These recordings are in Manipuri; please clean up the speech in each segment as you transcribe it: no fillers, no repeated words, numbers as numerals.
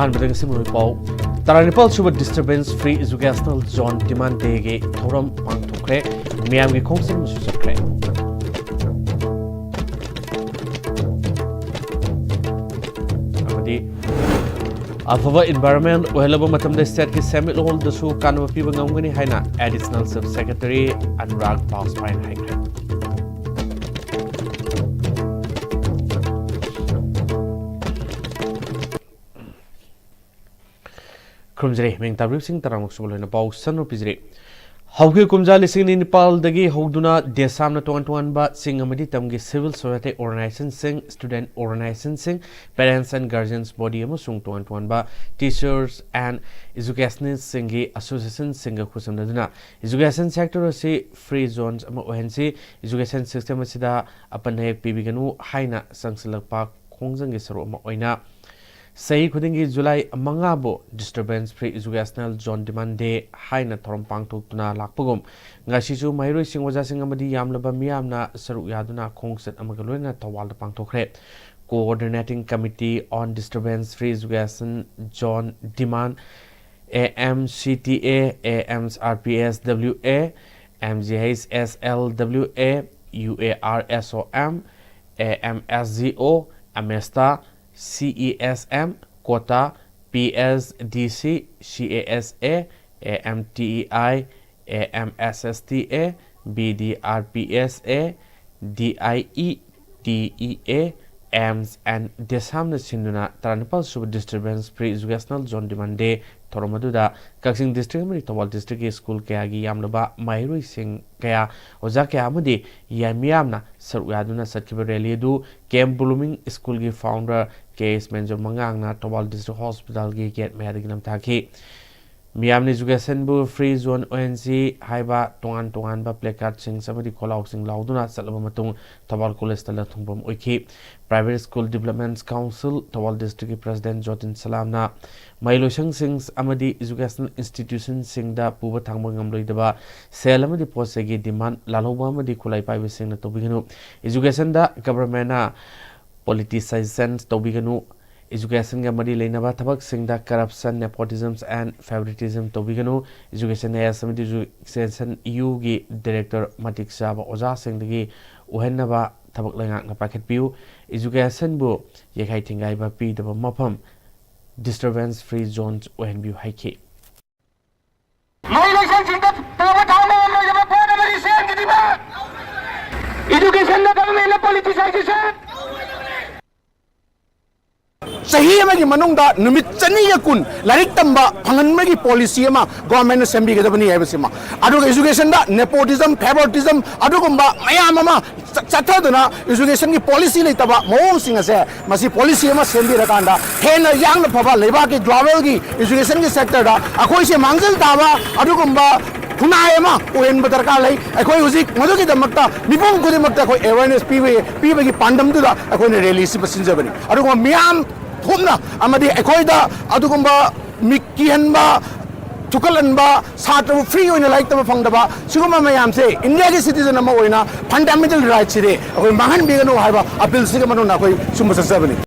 ꯑꯍꯥꯟꯕꯗ ꯉꯁꯤ ꯃꯔꯨ ꯄꯥꯎ ꯇꯔꯥꯅꯤꯄꯥꯜ ꯁꯨꯕ ꯗꯤꯁꯇꯔꯕꯦꯟꯁ ꯐ꯭ꯔꯤ ꯏꯖꯨꯀꯦꯁꯅꯦꯜ ꯖꯣꯟ ꯗꯤꯃꯥꯟ ꯗꯦꯒꯤ ꯊꯧꯔꯝ ꯄꯥꯡꯊꯣꯛꯈ꯭ꯔꯦ ꯃꯤꯌꯥꯝꯒꯤ ꯈꯣꯡꯖꯪ ꯑꯃꯁꯨ ꯆꯠꯈ꯭ꯔꯦ ꯑꯃꯗꯤ ꯑꯐꯕ ꯏꯟꯚꯥꯏꯔꯟꯃꯦꯟ ꯑꯣꯏꯍꯜꯂꯕ ꯃꯇꯝꯗ ꯁ꯭ꯇꯦꯠꯀꯤ ꯁꯦꯟꯃꯤꯠꯂꯣꯟꯗꯁꯨ ꯀꯥꯟꯅꯕ ꯄꯤꯕ ꯉꯝꯒꯅꯤ ꯍꯥꯏꯅ ꯑꯦꯗꯤꯁꯅꯦꯜ ꯆꯤꯐ ꯁꯦꯀ꯭ꯔꯦꯇꯔꯤ ꯑꯅꯨꯔꯥꯒ ꯕꯥꯁꯄꯥꯏꯅ ꯍꯥꯏꯈ꯭ꯔꯦ ꯈꯨꯔꯨꯝꯖꯔꯤ ꯃꯤꯡ ꯇꯥꯕꯤꯕꯁꯤꯡ ꯇꯔꯥꯃꯨꯛ ꯁꯨꯕ ꯂꯣꯏꯅ ꯄꯥꯎ ꯁꯟꯅ ꯄꯤꯖꯔꯤ ꯍꯧꯈꯤ ꯀꯨꯝꯖꯥ ꯂꯤꯁꯤꯡ ꯅꯤꯄꯥꯜꯗꯒꯤ ꯍꯧꯗꯨꯅ ꯗꯦꯁꯥꯝꯅ ꯇꯣꯉꯥꯟ-ꯇꯣꯉꯥꯟꯕ ꯁꯤꯡ ꯑꯃꯗꯤ ꯇꯝꯒꯤ civil society ꯑꯣꯔꯒꯅꯥꯏꯖꯦꯁꯟꯁꯤꯡ student ꯑꯣꯔꯒꯅꯥꯏꯖꯦꯁꯟꯁꯤꯡ parents ꯑꯦꯟड ꯒꯥꯔꯖꯤꯌꯟꯁ body ꯑꯃꯁꯨꯡ ꯇꯣꯉꯥꯟ-ꯇꯣꯉꯥꯟꯕ ꯇꯤꯆꯔꯁ ꯑꯦꯟड ꯏꯖꯨꯀꯦꯁꯅꯤꯁꯁꯤꯡꯒꯤ ꯑꯁꯣꯁꯤꯌꯦꯁꯟꯁꯤꯡꯒ ꯈꯨꯠꯁꯝꯅꯗꯨꯅ ꯏꯖꯨꯀꯦꯁꯟ ꯁꯦꯛꯇꯔ ꯑꯁꯤ ꯐ꯭ꯔꯤ ꯖꯣꯟꯁ ꯑꯃ ꯑꯣꯏꯍꯟꯁꯤ ꯏꯖꯨꯀꯦꯁꯟ ꯁꯤꯁꯇꯦꯝ ꯑꯁꯤꯗ ꯑꯄꯟ ꯑꯌꯦꯛ ꯄꯤꯕꯤꯒꯅꯨ ꯍꯥꯏꯅ ꯆꯪꯁꯤꯜꯂꯛꯄ ꯈꯣꯡꯖꯪꯒꯤ ꯁꯔꯨꯛ ꯑꯃ ꯑꯣꯏꯅ ꯆꯍꯤ ꯈꯨꯗꯤꯡꯒꯤ July 5ꯕꯨ disturbance free educational zone ꯗꯤꯃꯥꯟ ꯗꯦ ꯍꯥꯏꯅ ꯊꯧꯔꯝ ꯄꯥꯡꯊꯣꯛꯇꯨꯅ ꯂꯥꯛꯄꯒꯨꯝ ꯉꯁꯤꯁꯨ ꯃꯍꯩꯔꯣꯏꯁꯤꯡ ꯑꯣꯖꯥꯁꯤꯡ ꯑꯃꯗꯤ ꯌꯥꯝꯂꯕ ꯃꯤꯌꯥꯝꯅ ꯁꯔꯨꯛ ꯌꯥꯗꯨꯅ ꯈꯣꯡꯆꯠ ꯑꯃꯒ ꯂꯣꯏꯅꯅ ꯊꯧꯕꯥꯜꯗ ꯄꯥꯡꯊꯣꯛꯈ꯭रे Coordinating Committee on Disturbance Free Education Zone Demand AMCTA, AMRPSWA, MGHSLWA, UARSOM, AMSGO, AMESTA, CESM, Quota, PSDC, CASA, AMTEI, AMSSTA, BDRPSA, DIE, DEA, AMS and Desamna Sinduna Taranipal Super Disturbance Free Educational Zone Demand Day Toromaduda Kaksing District Mari Tawal District School Kayagi Yamlaba Mairui Sing Kaya Ozaka Amadi Yamiamna Saruyaduna Satkiba Relidu Camp Blooming School Gi Founder Case Menjo Mangangna Tawal District Hospital Gi Get Madiginam Taki Miam Education Bu Free Zone ONC Haiba Tongan Ba Placard Sing Samadi Kolau Sing Lauduna Salamatung Tawal College Talatungbom Oiki Private School Development Council Tawal District President Jotin Salamna Mailosang Sings Amadi Educational Institution Singda Puba Tangmangam Loidaba Selamadi Posegi Demand Laloba Madi Kulai Pai Sing Tobiganu Education da Government Politicization Tobiganu Education ga mari leinaba thabak singda corruption nepotism and favoritism tobiganu education as education EU gi director matik saba oja singdagi uhenaba thabak lengak na paket piu education bu yekhai thingai ba pi daba mafam disturbance free zones ohen biu haiki education na government politicization Sahi amagi manungda numit chani yakun larik tamba phanganmagi policy ama government assembly gadabani haibasima adu education da nepotism favoritism adu gumba mayam ama chathaduna education gi policy leitaba mong singa se masi policy ama sembi rakanda hena yang na phaba leba ki global gi education gi sector da akoi se mangal dawa adu gumba Kunayama, Uyen Batarkalai, a koi uzik, Maduki the Makta, Nipon Kudimakta, awareness PV Pandam to the Akone release Sinjabani. Adugo Miam Pumna, Amadi Ekoida, Adugumba, Mikianba, Tukalanba, Satu free in a light of Fangaba, Suguma Mayam say, India citizen Amoina, fundamental rights today, Mahan Bigano Hava, Apil Sigamana, Sumasabani.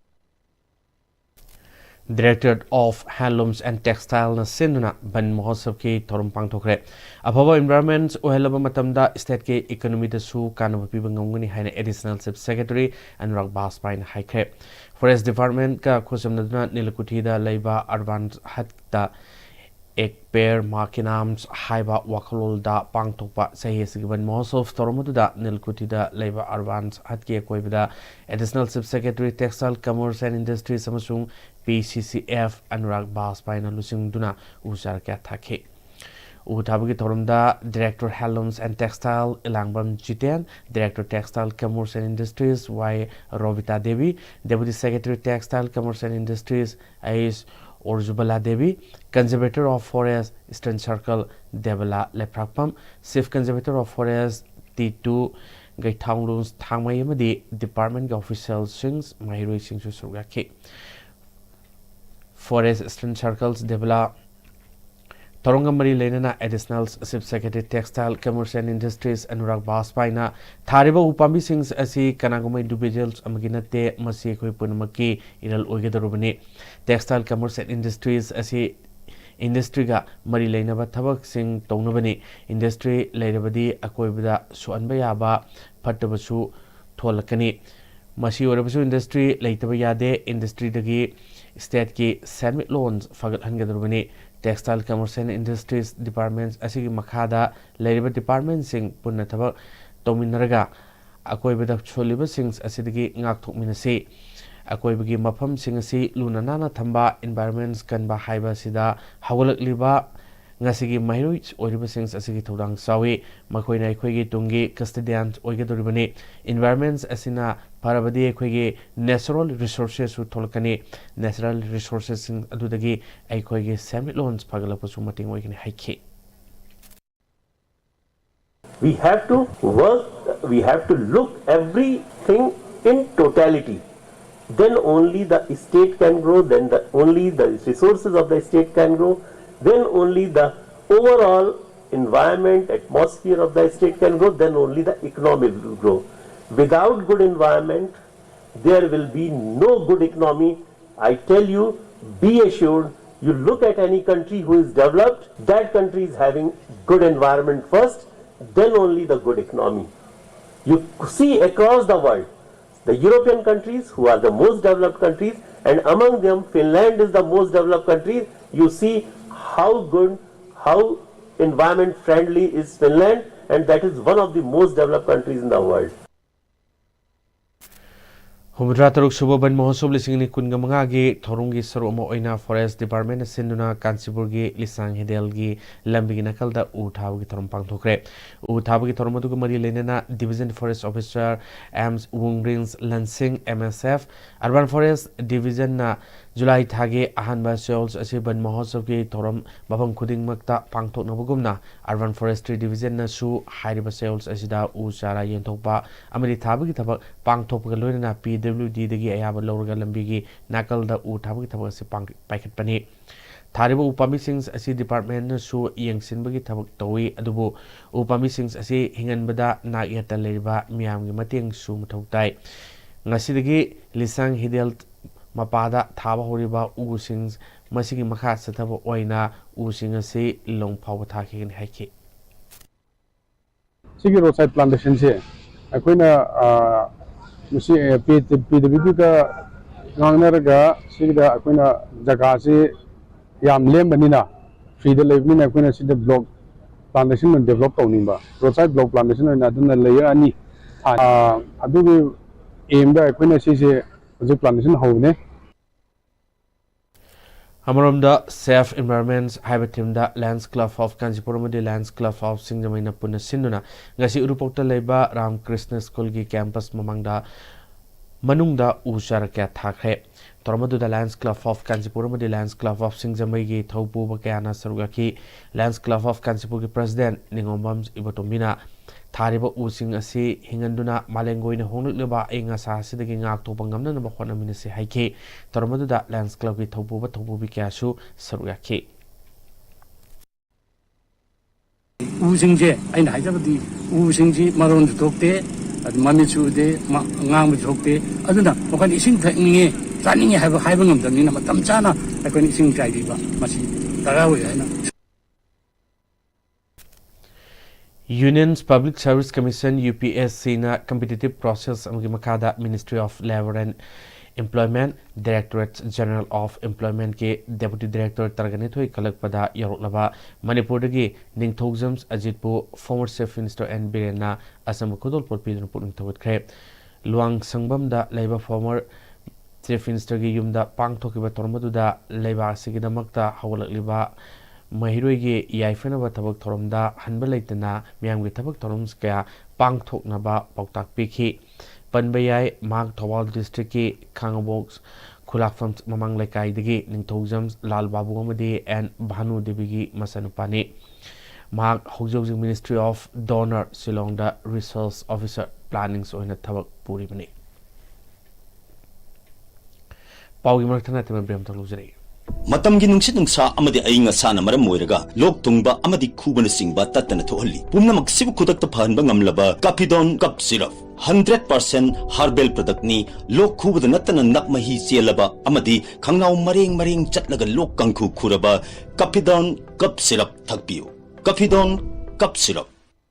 Director of Handlooms and Textile na Sinduna Ban Mahotsav ki thorum pangthokre Abhava Environment ohelaba matamda state ke economy da su kanaba piba ngongani haina Additional Chief Secretary Anurag Baspain haikhe Forest Department ka khosamnaduna Nilakuthi da leiba urban hatta ek pair makinams haiba wakalol da pangthokpa sahi sigiban Mahotsav thoromudu da Nilakuthi da leiba urban hatki koibida Additional Chief Secretary Textile Commerce and Industries amasung PCCF Anurag Baspaina Lusingduna Usar Kathake. Utabagi Torumda, Director Handlooms and Textile Ilangbam Jiten, Director Textile Commerce and Industries Y. Rovita Devi, Deputy Secretary Textile Commerce and Industries Ais Orzubala Devi, Conservator of Forest Eastern Circle Devala Leprakpam, Chief Conservator of Forest T2 Gaitangluns Tangmayamadi, Department Officials Sings Mahirui Singsu Surgaki. Forest Eastern Circles develop Torongamari Lenana Additional Chief Secretary Textile Commerce and Industries Anurag Baspaina Thariba Upambi Sings Asi Kanaguma individuals Amaginate Masi Punamaki Iral Ogedarubani Textile Commerce and Industries Asi Industry ga Mari Lenaba Tabak Sing Tonabani Industry Lerabadi Akoibada Suanbayaba Patabasu Tolakani Masi Orabasu Industry Laitabayade Industry Dagi State ki Senate loans Fagat Hangadarubani Textile Commerce and Industries Departments asigi makhada leiriba department sing punna thabak tominaraga akoibada choliba sings asidagi ngak thokminasi akoibagi mafam sing asi luna nana thamba environments kanba haiba sida hawalakliba ngasigi mairoi oiriba sings asigi thodang sawi makoina ekhoigi tungi custodian oigadoribani environments asina parabadi ekhoigi natural resources su tholkani natural resources sing adudagi ekhoigi semi loans pagalapasu mating oigini haiki we have to work, we have to look everything in totality. Then only the state can grow, then only the resources of the state can grow, then only the overall environment, atmosphere of the state can grow, then only the economy will grow. Without good environment, there will be no good economy. I tell you, be assured, you look at any country who is developed, that country is having good environment first, then only the good economy. You see across the world, the European countries who are the most developed countries, and among them Finland is the most developed country. You see how good, how environment friendly is Finland, and that is one of the most developed countries in the world. Humudra Taruk Subaban Mohosob listening Kungamagi, Torungi Soroma Oina Forest Department, Sinduna, Kansiburgi, Lisang Hidelgi, Lambigi Nakalda, Utawgi Tormpang Tokre, Utawgi Tormotukumari Lenena, Division Forest Officer, AMS Wungrins Lansing, MSF, Urban Forest Division, July Tage, Ahanba Sales, Asiban Mohosobi, Torom, Babam Kuding Makta, Pangtok Nabugumna, Urban Forestry Division, Su, Haiba Sales, Asida, Usara Yentopa, Ameritabi Tabak, Pangtok Galuna, PWD dagi ayaba lawraga lambigi nakalda u thabagi thabak se paikhat pani thariba upami sings asi department na su yengsinbagi thabak tawi adubu upami sings asi hinganbada nagyata leiba miyamgi mateng su muthautai ngasidagi lisang hidel mapada thaba horiba u sings masigi makha sathaba oina u sing asi long phaw thakhin haiki sigi roadside plantation se akoina मुझे PWD का गांगनर का सिर्फ अकोना जगह से याम लेम बनी ना फ्रीड लेवनी ना अकोना सिर्फ ब्लॉक प्लांटेशन में डेवलप करनी बा रोडसाइड ब्लॉक प्लांटेशन में ना दुन लेयर अनि अभी भी एम दा अकोना सिर्फ जो प्लांटेशन होने Amaramda Safe Environments Habitimda Lands Club of Kanchipuramadi Lands Club of Singjamaina Puna Sinduna Ngasi Urupokta Leba Ram Krishna School ki campus mamangda Manungda Usharaka Thakhe Tormadu the Lands Club of Kanchipuramadi Lands Club of Singjamai Thaupu Bakana Sarugaki Lands Club of Kanchipur President Ningombams Ibatomina Thariba Using Asi Hinganduna Malengoina Honulaba Ingasa Sidaki Ngak Topangamna Nabakwana Minisi Haike Tormadu the Lands Club with Tobuba Tobubi Kasu Sarugaki Usingje, and I have the Usingji Maron Tokte, at Mamichu de Ngam Tokte, Aduna, Okan Ising Tang, running have a hiving of the Nina Tamchana, I can sing Kaidiba, Masi, Tarawi. Union's Public Service Commission UPSC na competitive process amgi makada Ministry of Labor and Employment Directorate General of Employment ke Deputy Director Targanithoi Kalakpada Yaroklaba Manipuri gi Ningthogzams Ajitpu former Chief Minister and Birena Assam Kodol Porpidun Puning Tawtkre Luang Sangbam da Labor former Chief Minister gi Yumda Pangthokiba Tormaduda Labor Sigidamakta Hawalakliba Mahiroigi Yaifenaba Tabak Toromda Hanbalaitana Miamgi Tabak Toroms Kaya Pangthoknaba Pautak Piki Panbayai Mark Tawal District ki Kangabox Kulakfam Mamang Lekai Digi Ningthogzams Lal Babu Amadi and Bhanu Debigi Masanupani Mark Hojog Ministry of Donor Silongda Resource Officer Planning Soina Tabak Puribani Paugi Martana Brem Taluzari ꯃꯇꯝꯒꯤ ꯅꯨꯡꯁꯤꯠ ꯅꯨꯡꯁꯥ ꯑꯃꯗꯤ ꯑꯏꯪ ꯑꯁꯥꯅ ꯃꯔꯝ ꯑꯣꯏꯔꯒ ꯂꯣꯛ ꯊꯨꯡꯕ ꯑꯃꯗꯤ ꯈꯨꯕꯅ ꯆꯤꯡꯕ ꯇꯠꯇꯅ ꯊꯣꯛꯍꯜꯂꯤ ꯄꯨꯝꯅꯃꯛ ꯁꯤꯕꯨ ꯈꯨꯗꯛꯇ ꯐꯍꯟꯕ ꯉꯝꯂꯕ ꯀꯐꯤꯗꯣꯟ ꯀꯞ ꯁꯤꯔꯞ 100% ꯍꯥꯔꯕꯦꯜ ꯄ꯭ꯔꯗꯛꯅꯤ ꯂꯣꯛ ꯈꯨꯕꯗ ꯅꯠꯇꯅ ꯅꯞ ꯃꯍꯤ ꯆꯦꯜꯂꯕ ꯑꯃꯗꯤ ꯈꯪꯅꯥꯎ ꯃꯔꯦꯡ ꯃꯔꯦꯡ ꯆꯠꯂꯒ ꯂꯣꯛ ꯀꯪꯈꯨ ꯈꯨꯔꯕ ꯀꯐꯤꯗꯣꯟ ꯀꯞ ꯁꯤꯔꯞ ꯊꯛꯄꯤꯌꯨ ꯀꯐꯤꯗꯣꯟ ꯀꯞ ꯁꯤꯔꯞ.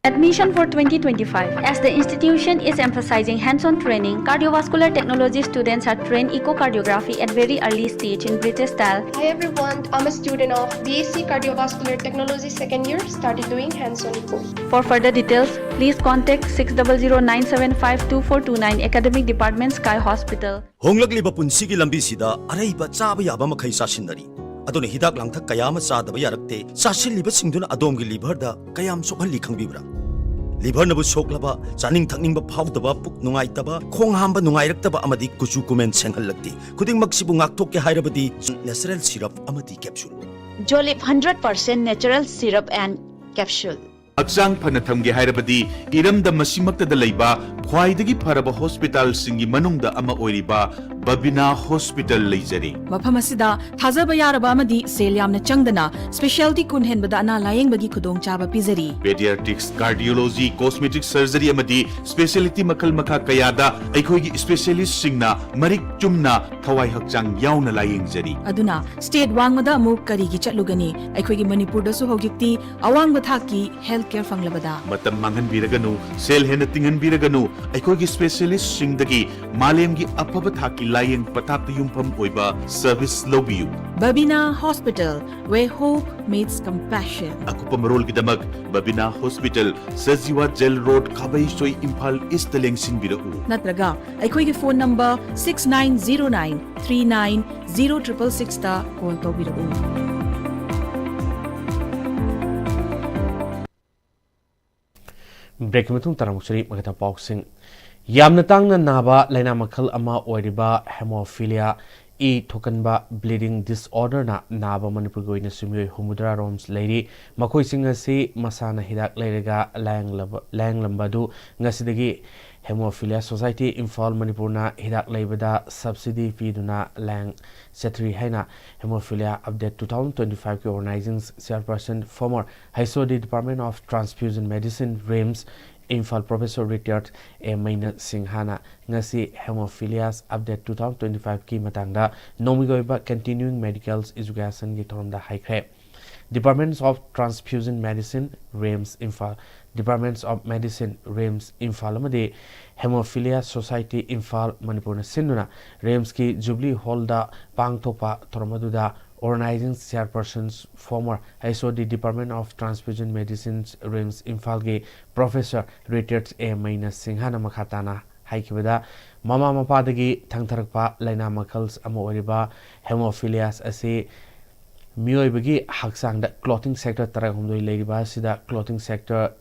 Admission for 2025. As the institution is emphasizing hands-on training, cardiovascular technology students are trained echocardiography at very early stage in British style. Hi everyone, I'm a student of BSc Cardiovascular Technology second year, started doing hands-on echo. For further details, please contact 600-975-2429 Academic Department Sky Hospital. ꯍꯣꯡꯂꯛꯂꯤꯕ ꯄꯨꯟꯁꯤꯒꯤ ꯂꯝꯕꯤꯁꯤꯗ ꯑꯔꯩꯕ ꯆꯥꯕ ꯌꯥꯕ ꯃꯈꯩ ꯆꯥꯁꯤꯟꯅꯔꯤ ꯑꯗꯨꯅ ꯍꯤꯗꯥꯛ ꯂꯥꯡꯊꯛ ꯀꯌꯥ ꯑꯃ ꯆꯥꯗꯕ ꯌꯥꯔꯛꯇꯦ ꯆꯥꯁꯤꯜꯂꯤꯕꯁꯤꯡꯗꯨꯅ ꯑꯗꯣꯝꯒꯤ ꯂꯤꯚꯔꯗ ꯀꯌꯥꯝ ꯁꯣꯛꯍꯜꯂꯤ ꯈꯪꯕꯤꯕ꯭ꯔꯥ ꯂꯤꯚꯔꯅꯕꯨ ꯁꯣꯛꯂꯕ ꯆꯥꯅꯤꯡ ꯊꯛꯅꯤꯡꯕ ꯐꯥꯎꯗꯕ ꯄꯨꯛ ꯅꯨꯡꯉꯥꯏꯇꯕ ꯈꯣꯡ ꯍꯥꯝꯕ ꯅꯨꯡꯉꯥꯏꯔꯛꯇꯕ ꯑꯃꯗꯤ ꯀꯨꯆꯨ ꯀꯨꯃꯦꯟ ꯁꯦꯡꯍꯜꯂꯛꯇꯦ ꯈꯨꯗꯤꯡꯃꯛꯁꯤꯕꯨ ꯉꯥꯛꯊꯣꯛꯀꯦ ꯍꯥꯏꯔꯕꯗꯤ ꯅꯦꯆꯔꯦꯜ ꯁꯤꯔꯞ ꯑꯃꯗꯤ capsule Jolip 100% natural syrup and capsule. Hacchang phana thamge hairabadi iramda masimaktada leiba khwaidagi pharaba hospitalsingi manungda ama oiriba Babina Hospital leijari. Mafam asida thajaba yaraba amadi sel yamna changdana specialty kun henbada ana layeng-bagi khudong chaba pizari. Pediatrics, cardiology, cosmetic surgery amadi specialty makal makha kayada aikhoigi specialist singna marik chumna thawai hacchang yauna layeng-jari. Aduna state wangmada amuk karigi chatlugani aikhoigi Manipur dasu hojikti awangba thaki healthcare fanglabada. Matam manghan biraganu sel hena tingan biraganu aikhoigi specialist singdagi malemgi afaba thaki layeng pathakta yumpham oiba service lobiyu. Babina Hospital, where hope meets compassion. Akupa marol gidamak Babina Hospital, Sajiwa Jail Road, Kabai Soy Impal East Lengsin Birau. Natraga, aikhoigi phone number 6909390666 ta call tawbirau. Break matung taramuksari magata pausing. Yamna tangna naba laina makhal ama oiriba hemophilia e thokanba bleeding disorder na naba Manipur goina sumyoi humudra roms leiri makoi singa si masana hidak leirega lang lambadu ngasidagi Hemophilia Society Imphal Manipur na hidak leibada subsidy piduna lang setri haina Hemophilia Update 2025 ki organizing chairperson former Haisodi Department of Transfusion Medicine RAMS Imphal Professor Retired Maina Singhana ngasi Hemophilia's Update 2025 ki matangda nomigoiba continuing medicals education gi thoromda haikre Departments of Transfusion Medicine RAMS Imphal Departments of Medicine RAMS Imphal amadi Hemophilia Society Imphal Manipur na sinuna RAMS ki Jubilee Hall da pangthopa thoromaduda organizing chairpersons former HOD Department of Transfusion Medicines RAMS Imphal ki Professor Retired Maina Singhana makhatana haikibada mama mapadagi thangtharakpa laina makhals ama oriba Hemophilias ase Mioibagi Haksangda clothing sector Tarahumdoi Ladiba Sida clothing sector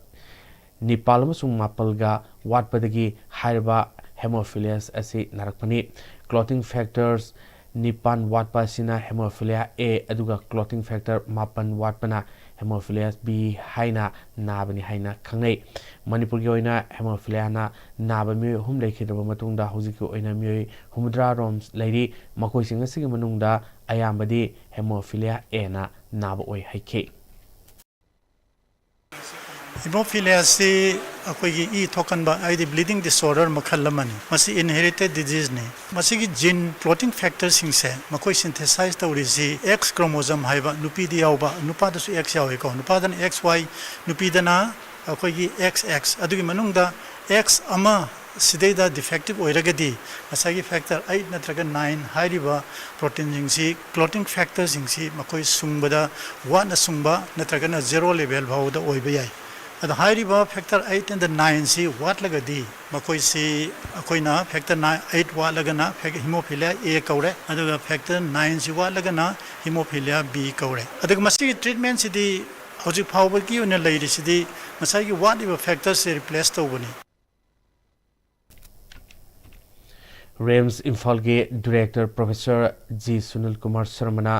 Nipalamasung Mapalga Watpadagi Haiba Hemophilias Asi Narakpani clothing factors Nipan Watpa Sina Hemophilia A Aduga clothing factor Mapan Watpana Hemophilias B Haina Nabani Haina Kangai Manipur Yoina Hemophilia na Nabami Hum Lakidaba Matunda Huziko Oina Mui Humudra Roms Lady Makoi Singasi Manunda Ayambadi Hemophilia A na Naba Oi Haike. Hemophilia si akoigi e thokan ba ai bleeding disorder makhalamani masi inherited disease ne masi gi gene clotting factor sing se makoi synthesize tawri si X chromosome haiba nupi di yawba nupa da su X yawi ko nupa dan XY nupi dana akoigi XX adugi manungda X ama sideda defective oiragadi masagi factor 8 natraga 9 hairiba protein jingsi clotting factor jingsi makoi sungbada 1 sungba natraga na 0 level bhauda oiba yai Ad hairiba factor 8 and the 9 si wat lagadi makoi si akoina factor 8 wat lagana hemophilia A kaure aduga factor 9 si wat lagana hemophilia B kaure aduga masi treatment si di hoji phawba ki una leiri si di masai ki wat iba factor se replace tawbani RAMS Imphal ge Director Professor G Sunil Kumar Sharmana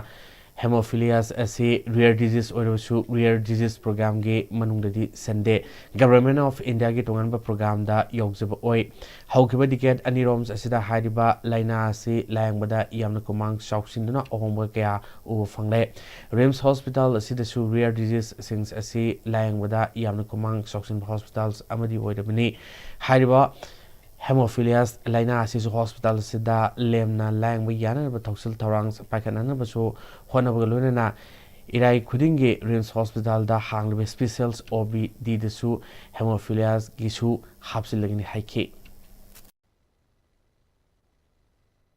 Hemophilia asi rare disease oirosu rare disease program gi manungdadi sende Government of India gi tonganba program da yogjaba oi haukiba diket aniroms asida hariba laina asi layangbada yamna kumang shauksinduna ohomba kaya u fangle Rims Hospital asida su rare disease sings asi layangbada yamna kumang shauksin hospitals amadi oidabani hariba Hemophilia laina asisu hospital sida lemna lang yana ba thoksil tharangs pakanana basu hona bagaluna irai khudingi Rims Hospital da hangbe specials OBD desu Hemophilia gisu hapsilagini haiki.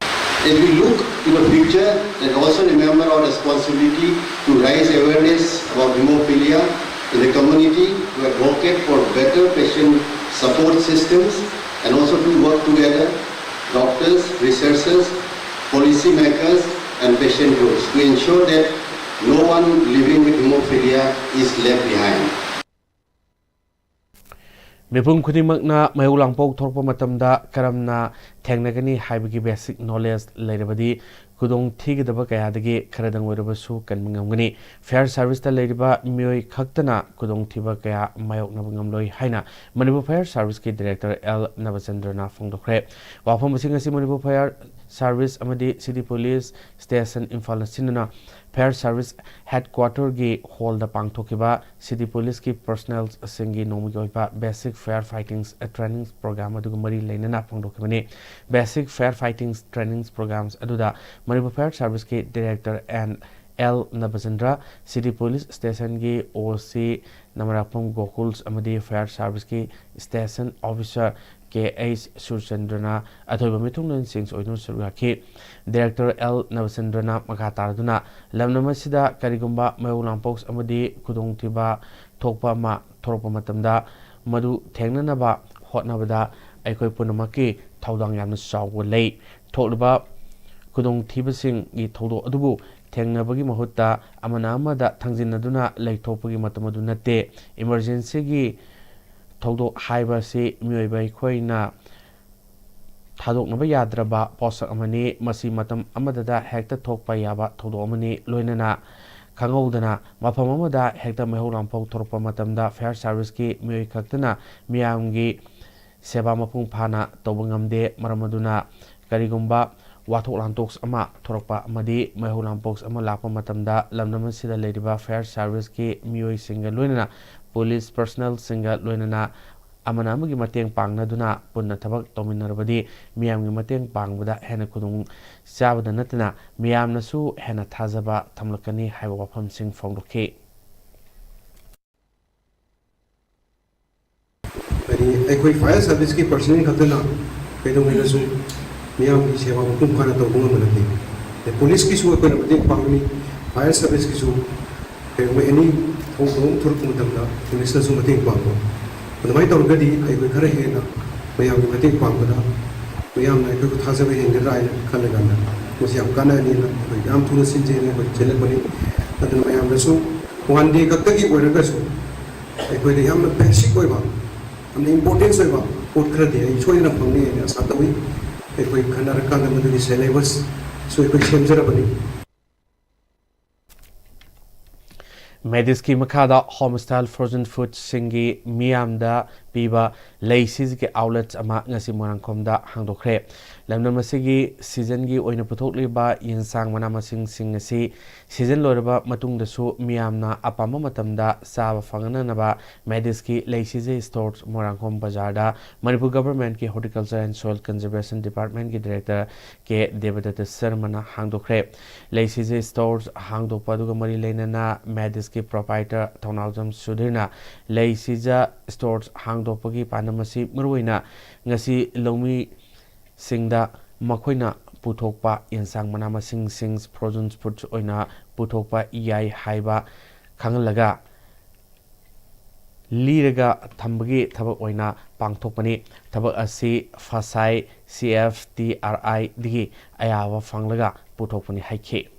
As we look to the future, and also remember our responsibility to raise awareness about hemophilia in the community, to advocate for better patient support systems, and also to work together, doctors, researchers, policy makers, and patient groups to ensure that no one living with hemophilia is left behind. Mipung khudimagna mayulangpok thorpa matamda karamna thengnagani haibagi basic knowledge leirabadi kudong thigidaba kayadagi kharadang werabasu kanmangamgani fair service ta leiriba mioi khaktana kudong thiba kaya mayokna ngamloi haina Manipur Fair Service ki director L Navacendrana phongdokre wafam basing asi Manipur Fair Service amadi City Police Station Imphal sinna Fair Service Headquarter gi hall da pangthokiba City Police ki personnel singi nomi goipa basic fair fighting trainings program aduga mari leinana phongdokibani basic fair fighting trainings programs aduda Manipur Fair Service ki director and L Nabasandra City Police Station ki OC Namarapam Gokuls amadi Fair Service ki station officer K.H. Surchandrana athoiba mitungnan sings oinu surgaki Director L Navacendrana makataraduna lamnamasida karigumba mayulangpoks amadi kudongtiba thokpa ma thorpa matamda madu thengnanaba hotnabada aikoi punamaki thaudang yamna chawwa lei thokluba kudongthibasing gi thodo adubu thengnabagi mahutta amana amada thangjinaduna leithopagi matamadu natte emergency gi thodo haiba se mioibai khoina thadoknaba yadraba posak amani masi matam amadada hekta thokpa yaba thodo amani loinana khangowdana mafam amada hekta meholampau thorpa matamda fair service ki mioi khaktana miyamgi seba mapung phana tobangamde maramaduna karigumba wathok lantoks ama thorpa amadi meholampok ama lakpa matamda lamnamasida leiriba fair service ki mioi singa loinana police personnel singa loinana amana amagi mateng pangnaduna punna thabak tominarbadi miyamgi mateng pangbada hena kudung chabada natna miyamnasu hena thajaba thamlakani haiba wafam sing phongdokhe Ekoi fire service ki personnel khatna pedongasu miyam ki sewa hukum khana tawbunga manati the police ki su ekoi mateng pangni fire service ki su pedonga any thong thuruk mutamda police su mateng pangbo adamai tawgadi ekoi khara hena miyam ki mateng pangbada miyam na ekoi thajaba hengra ai khalagana musiam kana ni na yam thuna sinje ne ko chelakoni adana miyam su one day kaktagi oiraga su ekoi de yam basic oi ba amna importance oi ba pot khra de ai choi na phangni ne asatawi ekoi khana rakka na madu syllabus so ekoi semjara bani Mediski makada homestyle frozen food singi miyamda piba leisis ke outlets ama ngasi morangkomda hangdokre lamna masigi season gi oina puthokliba yinsang mana masing singasi season loraba matungda su miyamna apama matamda saba fangana naba mediski leisis stores morangkom bazar da Manipur government ki horticulture and soil conservation department ki director ke Devadatta Sharma hangdokre leisis stores hangdokpa duga mari leinana mediski proprietor Thonalzam Sudhirna leisija stores hangdokpagi panamasi muruina ngasi lomi singda makoina puthokpa yensang manama sings frozen foods oina puthokpa yai haiba khanglaga liraga thambagi thabak oina pangthokpani thabak asi fasai CFTRI digi ayawa fanglaga puthokpani haikhe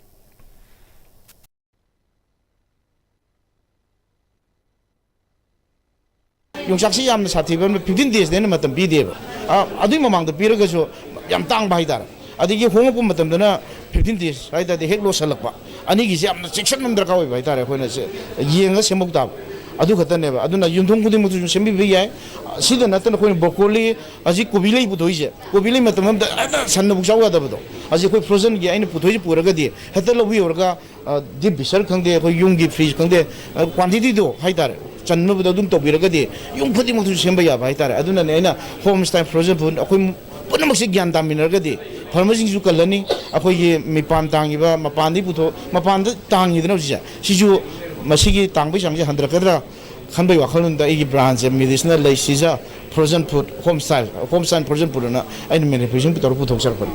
용삭시 얌 사티번 15 days 되는 마tam 비데바 아 아두이 마망도 비르가서 얌 땅 바이다라 ꯑꯗꯒꯤ ꯍꯣꯡꯉꯛꯄ ꯃꯇꯝꯗꯅ 15 days ꯍꯥꯏꯇꯥꯔꯗꯤ ꯍꯦꯛ ꯂꯣꯁꯜꯂꯛꯄ ꯑꯅꯤꯒꯤꯁꯦ ꯌꯥꯝꯅ ꯆꯦꯛꯁꯤꯟꯕ ꯗꯔꯀꯥꯔ ꯑꯣꯏꯕ ꯍꯥꯏꯇꯥꯔꯦ ꯑꯩꯈꯣꯏꯅ ꯌꯦꯡꯉꯒ ꯁꯦꯝꯍꯧ ꯇꯥꯕ ꯑꯗꯨ ꯈꯛꯇꯅꯦꯕ ꯑꯗꯨꯅ ꯌꯨꯝꯊꯣꯡ ꯈꯨꯗꯤꯡꯃꯛꯇꯁꯨ ꯁꯦꯝꯕꯤꯕ ꯌꯥꯏ ꯁꯤꯗ ꯅꯠꯇꯅ ꯑꯩꯈꯣꯏꯅ ꯕ꯭ꯔꯣꯀꯣꯂꯤ ꯍꯧꯖꯤꯛ ꯀꯣꯕꯤ ꯂꯩ ꯄꯨꯊꯣꯛꯏꯁꯦ ꯀꯣꯕꯤ ꯂꯩ ꯃꯇꯝ ꯑꯃꯗ ꯍꯦꯛꯇ ꯁꯟꯅꯕꯨꯛ ꯆꯥꯎ ꯌꯥꯗꯕꯗꯣ ꯍꯧꯖꯤꯛ ꯑꯩꯈꯣꯏ ꯐ꯭ꯔꯣꯖꯟꯒꯤ ꯑꯩꯅ ꯄꯨꯊꯣꯛꯏꯁꯦ ꯄꯨꯔꯒꯗꯤ ꯍꯦꯛꯇ ꯂꯧꯕꯤꯌꯨꯔꯒ ꯗꯤꯞ ꯕꯤꯁꯔ ꯈꯪꯗꯦ ꯑꯩꯈꯣꯏ ꯌꯨꯝꯒꯤ ꯐ꯭ꯔꯤꯖ ꯈꯪꯗꯦ ꯀ꯭ꯋꯥꯟꯇꯤꯇꯤꯗꯣ ꯍꯥꯏꯇꯥꯔꯦ ꯆꯟꯅꯕꯗꯣ ꯑꯗꯨꯝ ꯇꯧꯕꯤꯔꯒꯗꯤ ꯌꯨꯝ ꯈꯨꯗꯤꯡꯃꯛꯇꯁꯨ ꯁꯦꯝꯕ ꯌꯥꯕ ꯍꯥꯏꯇꯥꯔꯦ ꯑꯗꯨꯅꯅꯦ ꯑꯩꯅ ꯍꯣꯝ ꯁ꯭ꯇꯥꯏꯜ ꯐ꯭ꯔꯣꯖꯟ ꯐꯨꯗ ꯑꯩꯈꯣꯏ ꯄꯨꯝꯅꯃꯛꯁꯦ ꯒ꯭ꯌꯥꯟ ꯇꯥꯃꯤꯟꯅꯔꯒꯗꯤ ꯐꯥꯔꯃꯔꯁꯤꯡꯁꯨ ꯀꯜꯂꯅꯤ ꯑꯩꯈꯣꯏꯒꯤ ꯃꯄꯥꯟ ꯇꯥꯡꯉꯤꯕ ꯃꯄꯥꯟꯗ ꯇꯥꯡꯉꯤꯗꯅ ꯍꯧꯖꯤꯛꯁꯦ ꯁꯤꯁꯨ ꯃꯁꯤꯒꯤ ꯇꯥꯡꯕꯒꯤ ꯆꯥꯡꯁꯦ ꯍꯟꯊꯔꯛꯀꯗ꯭ꯔꯥ ꯈꯟꯕꯒꯤ ꯋꯥꯈꯜꯂꯣꯟꯗ ꯑꯩꯒꯤ ꯕ꯭ꯔꯥꯟꯁꯦ ꯃꯦꯗꯤꯁꯅꯦꯜ ꯂꯩ ꯁꯤꯖ frozen food home style frozen food ꯑꯅ ꯑꯩꯅ ꯃꯦꯅꯤꯐꯦꯛꯆꯔꯤꯡ ꯇꯧꯔꯒ ꯄꯨꯊꯣꯛꯆꯔꯛꯄꯅꯤ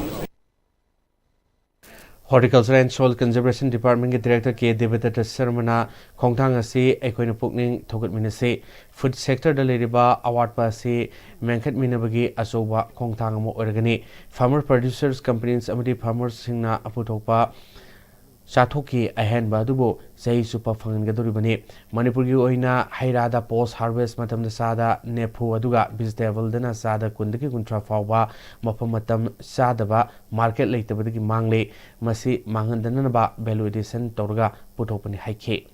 Horticulture and Soil Conservation Department ki Director K. Devadatta Sharmana khongthang asi aikoina pukning thogatminase food sector da leriba awatpa asi menkhatminabagi achoba khongthang amo organi farmer producers companies amadi farmers singna aputokpa Chathoki ahen badubo sei super fangadoribani Manipuri oina hairada post harvest matam da sada nephu aduga vegetable dana sada kundaki kuntra fawba mafam matam sadaba market leitabadagi mangle masi mangandana ba value addition torga puthopani haike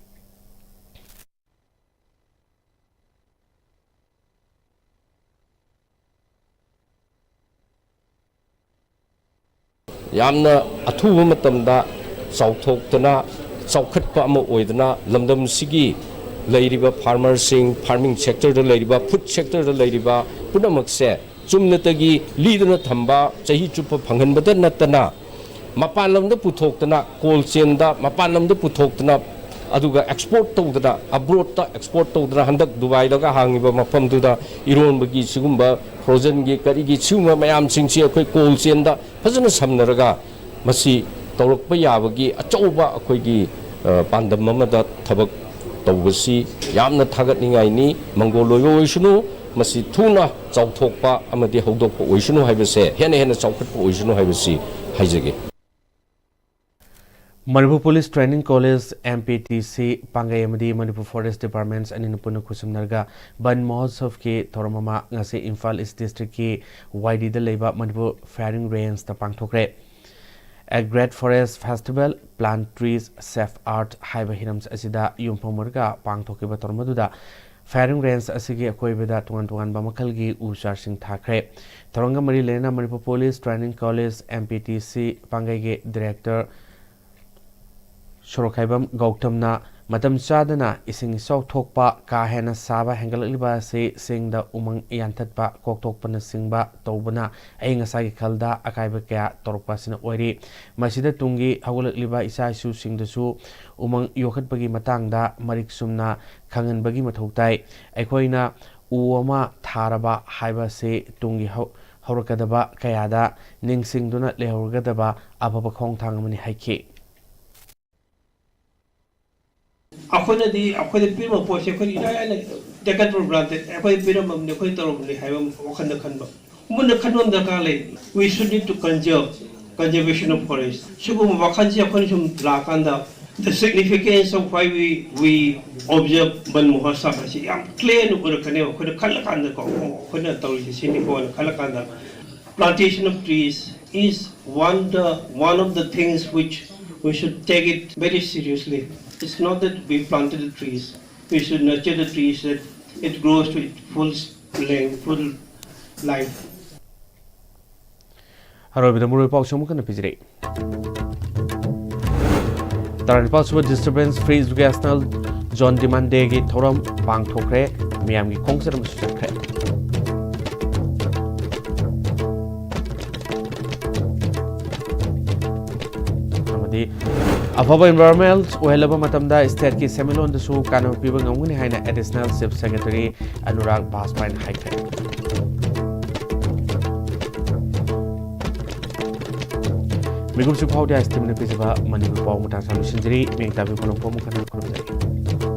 yamna athuba matamda Sauthokana, Saukhatpa ama oidana, Lamdam Sigi, Ladiba farmers sing, farming sector the Ladiba, food sector the Ladiba, Punamakse, Jumnatagi, Leader Tamba, Chahi Chupa Pangan Bada Natana, Mapanam the Putoktana, Coal Chenda, Mapanam the Putoktana, Aduga export to the abroad export to the Handak Dubai Daga Hangiba Mapam to the Iron Bagi Sugumba, Frozen Karigi Suma, Mayam Singsia, Coal Chenda, Hazana Samnaraga, Masi. Tawrakpa yabagi achauba akoigi pandam amada thabak tawbasi yamna thagatningai ni mangoloyo oisunu masi thuna chauthokpa amadi hogdokpa oisunu haibase hena chaukhatpa oisunu haibasi haijage Manipur Police Training College MPTC Pangai amadi Manipur Forest Departments and Inupuna Kusumnarga Ban Mahotsav ki Thoramama ngase Imphal East District ki YD da leiba Manipur Firing Range ta pangthokre A Great Forest Festival, Plant Trees, Safe Art, Haiba Hirams Asida, Yumpomurga, Pangtokiba Tormaduda, Firing Range Asigi Akoibeda, Tuan Bamakalgi, Ushar Singh Thakre, Toranga Mari Lena, Manipur Police Training College, MPTC, Pangage Director Shorokaibam Gautamna, Matam Chadana, Ising Sau Tokpa, Kahena Saba, Hengaliba, say, sing the Umang Yantatpa, Koktokpana Singba, Tobana, Aingasagi Kalda, Akaibaka, Torpasina Ori, Masida Tungi, Hawaliba, Isaisu, Sing the Su, Umang Yokat Bagi Matangda, Marik Sumna, Kangan Bagi Matotai, Ekoina, Uoma, Taraba, Haiba say, Tungi Horakadaba, Kayada, Ning Sing do not Lehorgadaba, Ababa Kong Tangamani Haiki. Akhoina di akhoida pirma poise akhoi ina taken for granted akhoi pirma amne akhoi taromli haibam wakhanda khanba munna khanbam darkar lei we should need to conservation of forest sugum wakhanji akhoi sum lakanda the significance of why we observe ban mohotsav asi yam clear no urakane akhoi khalakanda ko akhoi tawri sini ko khalakanda plantation of trees is one of the things which we should take it very seriously. It's not that we planted the trees. We should nurture the trees that it grows to its full length, full life. Hello, the Muru Pau Shamukan Pizri. Taran Paswa disturbance freeze Gasnal, John Demandegi, Toram, Bang Tokre, Miami Kongser Musakre. Afaba environment ohelaba matamda state ki semilon dasu kanu piba ngamuni haina additional chief secretary Anurag Baspain haikre Migum su phaudia estimate pisiba Manipur paw mutan solution jiri mengtabi kono pomu kana kono jari